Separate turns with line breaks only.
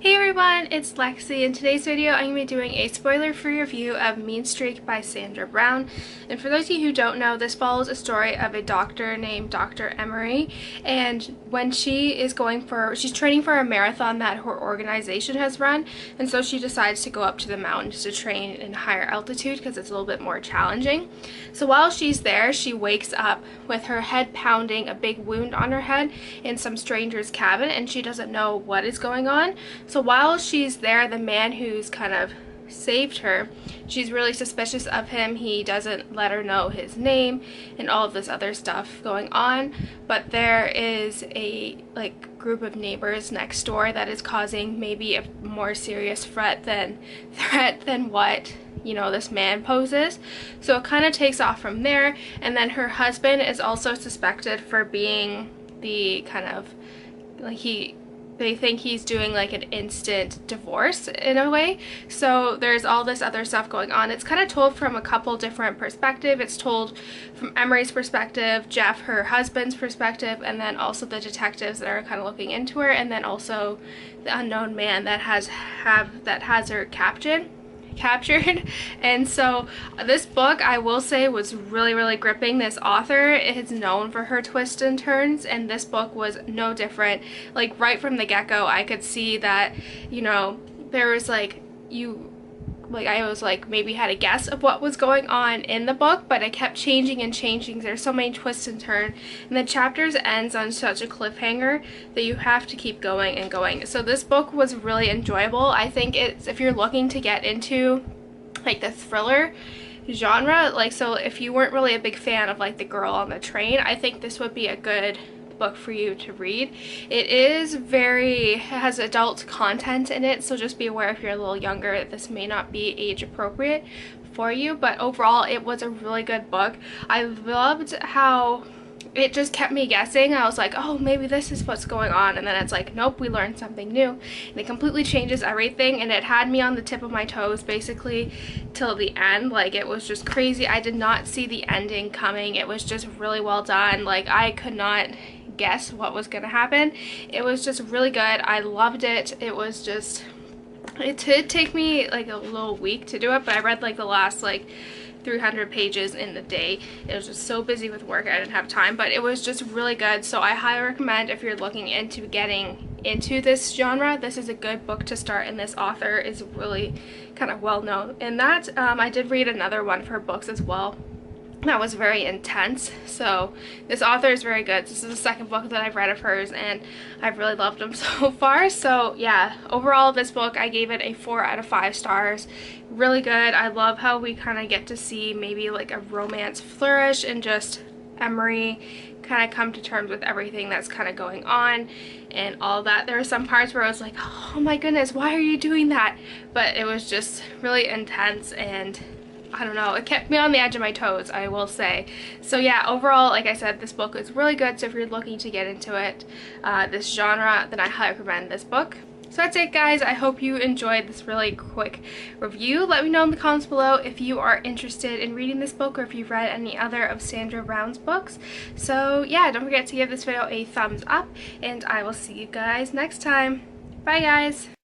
Hey everyone, it's Lexi. In today's video I'm going to be doing a spoiler-free review of Mean Streak by Sandra Brown. And for those of you who don't know, this follows a story of a doctor named Dr. Emery, and when she's training for a marathon that her organization has run, and so she decides to go up to the mountains to train in higher altitude because it's a little bit more challenging. So while she's there, she wakes up with her head pounding, a big wound on her head in some stranger's cabin, and she doesn't know what is going on. So while she's there, the man who's kind of saved her, she's really suspicious of him. He doesn't let her know his name and all of this other stuff going on, but there is a group of neighbors next door that is causing maybe a more serious threat than what this man poses. So it kind of takes off from there, and then her husband is also suspected for being the kind of they think he's doing like an instant divorce in a way. So there's all this other stuff going on. It's kind of told from a couple different perspectives. It's told from Emery's perspective, Jeff, her husband's perspective, and then also the detectives that are kind of looking into her, and then also the unknown man that has her captured. And so this book, I will say, was really gripping. This author is known for her twists and turns, and this book was no different. Like right from the get-go, I could see that there was I was maybe had a guess of what was going on in the book, but it kept changing and changing. There's so many twists and turns, and the chapters ends on such a cliffhanger that you have to keep going and going. So this book was really enjoyable. I think it's, if you're looking to get into the thriller genre, so if you weren't really a big fan of the girl on the train, I think this would be a good book for you to read. It has adult content in it, so just be aware if you're a little younger that this may not be age appropriate for you, but overall it was a really good book. I loved how it just kept me guessing. I was like, oh, maybe this is what's going on, and then it's like, nope, we learned something new, and it completely changes everything, and it had me on the tip of my toes basically till the end. It was just crazy. I did not see the ending coming. It was just really well done. I could not guess what was gonna happen. It was just really good. I loved it. It was just, it did take me a little week to do it, but I read the last 300 pages in the day. It was just so busy with work I didn't have time, but it was just really good. So I highly recommend, if you're looking into getting into this genre, this is a good book to start, and this author is really kind of well known in that. I did read another one of her books as well that was very intense, so this author is very good. This is the second book that I've read of hers, and I've really loved them so far. So yeah, overall this book, I gave it a 4 out of 5 stars. Really good. I love how we kind of get to see maybe a romance flourish, and just Emery kind of come to terms with everything that's kind of going on and all that. There were some parts where I was like, oh my goodness, why are you doing that? But it was just really intense, and I don't know, it kept me on the edge of my toes, I will say. So yeah, overall, like I said, this book is really good. So if you're looking to get into it, this genre, then I highly recommend this book. So that's it, guys. I hope you enjoyed this really quick review. Let me know in the comments below if you are interested in reading this book, or if you've read any other of Sandra Brown's books. So yeah, don't forget to give this video a thumbs up, and I will see you guys next time. Bye, guys.